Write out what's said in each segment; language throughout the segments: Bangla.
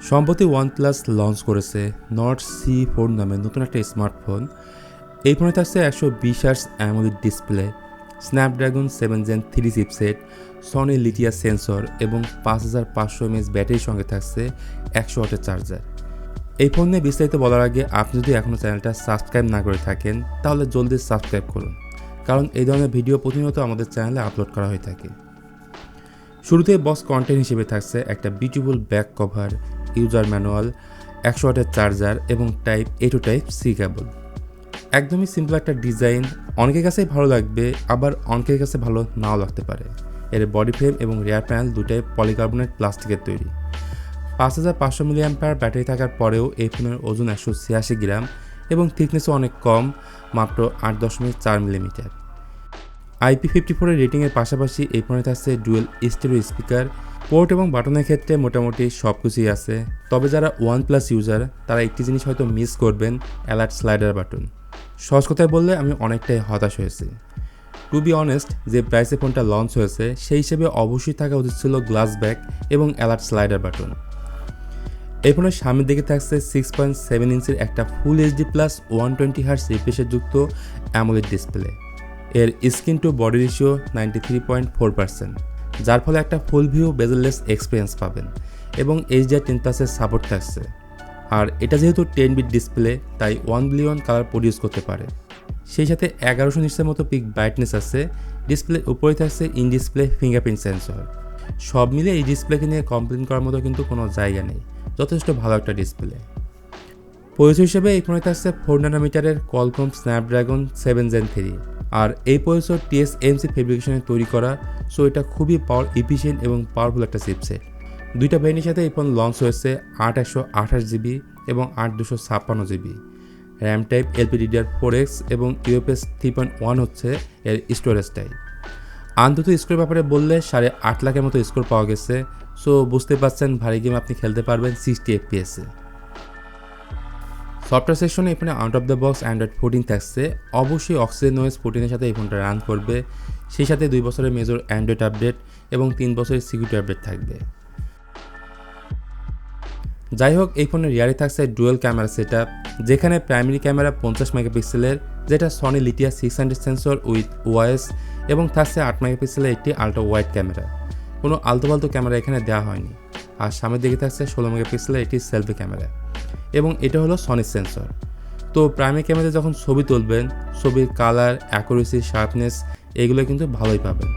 সম্প্রতি OnePlus লঞ্চ করেছে নট C4 নামে নতুন একটা স্মার্টফোন। এই ফোনে থাকছে 120 hertz AMOLED display, Snapdragon 7 Gen 3 chipset, Sony Lytia sensor এবং 5500 mAh ব্যাটারির সঙ্গে থাকছে 100 ওয়াটের চার্জার। এই ফোন নিয়ে বিস্তারিত বলার আগে আপনি যদি এখনও চ্যানেলটা সাবস্ক্রাইব না করে থাকেন তাহলে জলদি সাবস্ক্রাইব করুন, কারণ এই ধরনের ভিডিও প্রতিনিয়ত আমাদের চ্যানেলে আপলোড করা হয়ে থাকে। শুরুতে বক্স কন্টেন্ট হিসেবে থাকছে একটা beautiful back cover, user manual, 100 ওয়াটের চার্জার এবং type A to type C কেবল। একদমই সিম্পল একটা ডিজাইন, অনেকের কাছেই ভালো লাগবে, আবার অনেকের কাছে ভালো নাও লাগতে পারে। এর বডি ফ্রেম এবং রেয়ার প্যানেল দুটাই পলিকার্বনেট প্লাস্টিকের তৈরি। 5500 mAh ব্যাটারি থাকার পরেও এই ফোনের ওজন 186 গ্রাম এবং থিকনেসও অনেক কম, মাত্র 8.4 মিলিমিটার। IP54 এর রেটিংয়ের পাশাপাশি এই ফোনে থাকছে ডুয়েল স্টেরিও স্পিকার, পোর্ট এবং বাটনের ক্ষেত্রে মোটামুটি সব কিছুই আছে। তবে যারা OnePlus ইউজার তারা একটি জিনিস হয়তো মিস করবেন, অ্যালার্ট স্লাইডার বাটন। সহজ কথায় বললে আমি অনেকটাই হতাশ হয়েছি। টু বি অনেস্ট, যে প্রাইসে ফোনটা লঞ্চ হয়েছে সেই হিসেবে অবশ্যই থাকা উচিত ছিল গ্লাস ব্যাক এবং অ্যালার্ট স্লাইডার বাটন। এই ফোনের সামনের দিকে থাকছে 6.7 ইঞ্চির একটা ফুল HD প্লাস 120 হার্টজ রিফ্রেশ যুক্ত অ্যামোলেড ডিসপ্লে। এর স্ক্রিন টু বডি রেশিও 93.4%, যার ফলে একটা ফুল ভিউ বেজেললেস এক্সপিরিয়েন্স পাবেন এবং HDR10+ সাপোর্ট থাকছে। আর এটা যেহেতু 10 বিট ডিসপ্লে তাই 1 বিলিয়ন কালার প্রডিউস করতে পারে। সেই সাথে 1100 নিটসের মতো পিক ব্রাইটনেস আছে। ডিসপ্লের উপরে থাকছে ইন ডিসপ্লে ফিঙ্গারপ্রিন্ট সেন্সর। সব মিলে এই ডিসপ্লেকে নিয়ে কমপ্লেন করার মতো কিন্তু কোনো জায়গা নেই, যথেষ্ট ভালো একটা ডিসপ্লে। প্রসেসর হিসেবে এই ফোনে থাকছে 4 ন্যানোমিটারের কোয়ালকম স্ন্যাপড্রাগন 7 Gen 3, আর এই প্রসেসর TSMC ফেব্রিকেশনে তৈরি করা, সো এটা খুবই পাওয়ার এফিশিয়েন্ট এবং পাওয়ারফুল একটা চিপসেট। দুইটা ভ্যারিয়েন্টের সাথে এই ফোন লঞ্চ হয়েছে 8128GB এবং 8256GB। র্যাম টাইপ LPDDR4X এবং UFS 3.1 হচ্ছে এর স্টোরেজ টাইপ। আন্তত স্কোর ব্যাপারে বললে 8.5 লাখের মতো স্কোর পাওয়া গেছে, সো বুঝতে পারছেন ভারী গেম আপনি খেলতে পারবেন 60 FPS-এ। সফটওয়্যার সেকশনে এই ফোনে out of the box Android 14 থাকছে। অবশ্যই অক্সিজেন OS 14-এর সাথে এই ফোনটা রান করবে। সেই সাথে 2 বছরের মেজর অ্যান্ড্রয়েড আপডেট এবং 3 বছরের সিকিউরিটি আপডেট থাকবে। যাই হোক, এই ফোনের রিয়ারে থাকছে ডুয়েল ক্যামেরা সেটআপ, যেখানে প্রাইমারি ক্যামেরা 50 মেগাপিক্সেলের, যেটা সনি লিথিয়া 600 সেন্সর উইথ OIS, এবং থাকছে 8 মেগাপিক্সেলের একটি আল্ট্রা ওয়াইড ক্যামেরা। কোনো আলতোপালতো ক্যামেরা এখানে দেওয়া হয়নি। আর সামনের দিকে থাকছে 16 মেগাপিক্সেলের একটি সেলফি ক্যামেরা, এবং এটা হলো সনির সেন্সর। তো প্রাইমারি ক্যামেরাতে যখন ছবি তুলবেন, ছবির কালার, অ্যাকুরেসি, শার্পনেস এগুলো কিন্তু ভালোই পাবেন।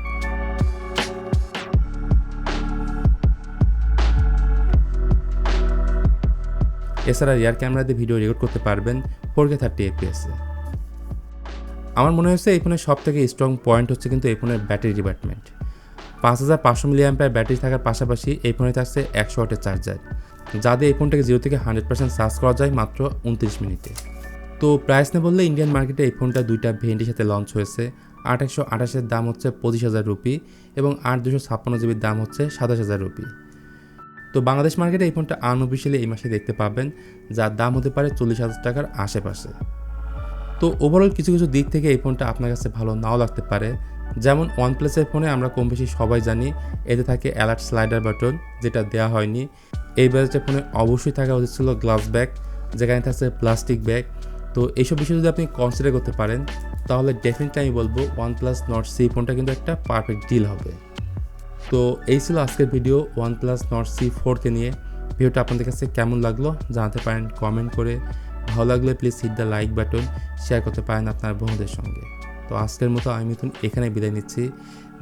এছাড়া রিয়ার ক্যামেরা দিয়ে ভিডিও রেকর্ড করতে পারবেন 4K 30 FPS-এ। আমার মনে হয়েছে এই ফোনের সব থেকে স্ট্রং পয়েন্ট হচ্ছে কিন্তু এই ফোনের ব্যাটারি ডিপার্টমেন্ট। 5500 mAh ব্যাটারি থাকার পাশাপাশি এই ফোনে থাকছে 100 ওয়াটের চার্জার, যা দিয়ে এই ফোনটাকে 0 থেকে 100% চার্জ করা যায় মাত্র 29 মিনিটে। তো প্রাইস নিয়ে বললে ইন্ডিয়ান মার্কেটে এই ফোনটা দুইটা ভেরিয়েন্টের সাথে লঞ্চ হয়েছে। 8128-এর দাম হচ্ছে 25,000 রুপি এবং 8256GB'র দাম হচ্ছে 27,000 রুপি। তো বাংলাদেশ মার্কেটে এই ফোনটা আনঅফিশিয়ালি এই মাসে দেখতে পাবেন, যার দাম হতে পারে 40,000 টাকার আশেপাশে। তো ওভারঅল কিছু কিছু দিক থেকে এই ফোনটা আপনার কাছে ভালো নাও লাগতে পারে। যেমন OnePlus-এর ফোনে আমরা কম বেশি সবাই জানি এতে থাকে অ্যালার্ট স্লাইডার বাটন, যেটা দেওয়া হয়নি। এই বাজেটের ফোনে অবশ্যই থাকা উচিত ছিল গ্লাস ব্যাক, যেখানে থাকছে প্লাস্টিক ব্যাগ। তো এইসব বিষয় যদি আপনি কনসিডার করতে পারেন তাহলে ডেফিনেটলি আমি বলবো OnePlus Nord C ফোনটা কিন্তু একটা পারফেক্ট ডিল হবে। তো এই ছিল আজকের ভিডিও OnePlus Nord C4-কে নিয়ে। ভিডিওটা আপনাদের কাছে কেমন লাগলো জানাতে পারেন কমেন্ট করে। ভালো লাগলে please hit the like button, share করতে পারেন আপনার বন্ধুদের সঙ্গে। তো আজকের মতো আমি মিথুন এখানে বিদায় নিচ্ছি।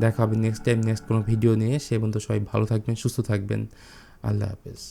দেখা হবে নেক্সট টাইম নেক্সট কোনো ভিডিও নিয়ে। সে পর্যন্ত সবাই ভালো থাকবেন, সুস্থ থাকবেন। আল্লাহ হাফেজ।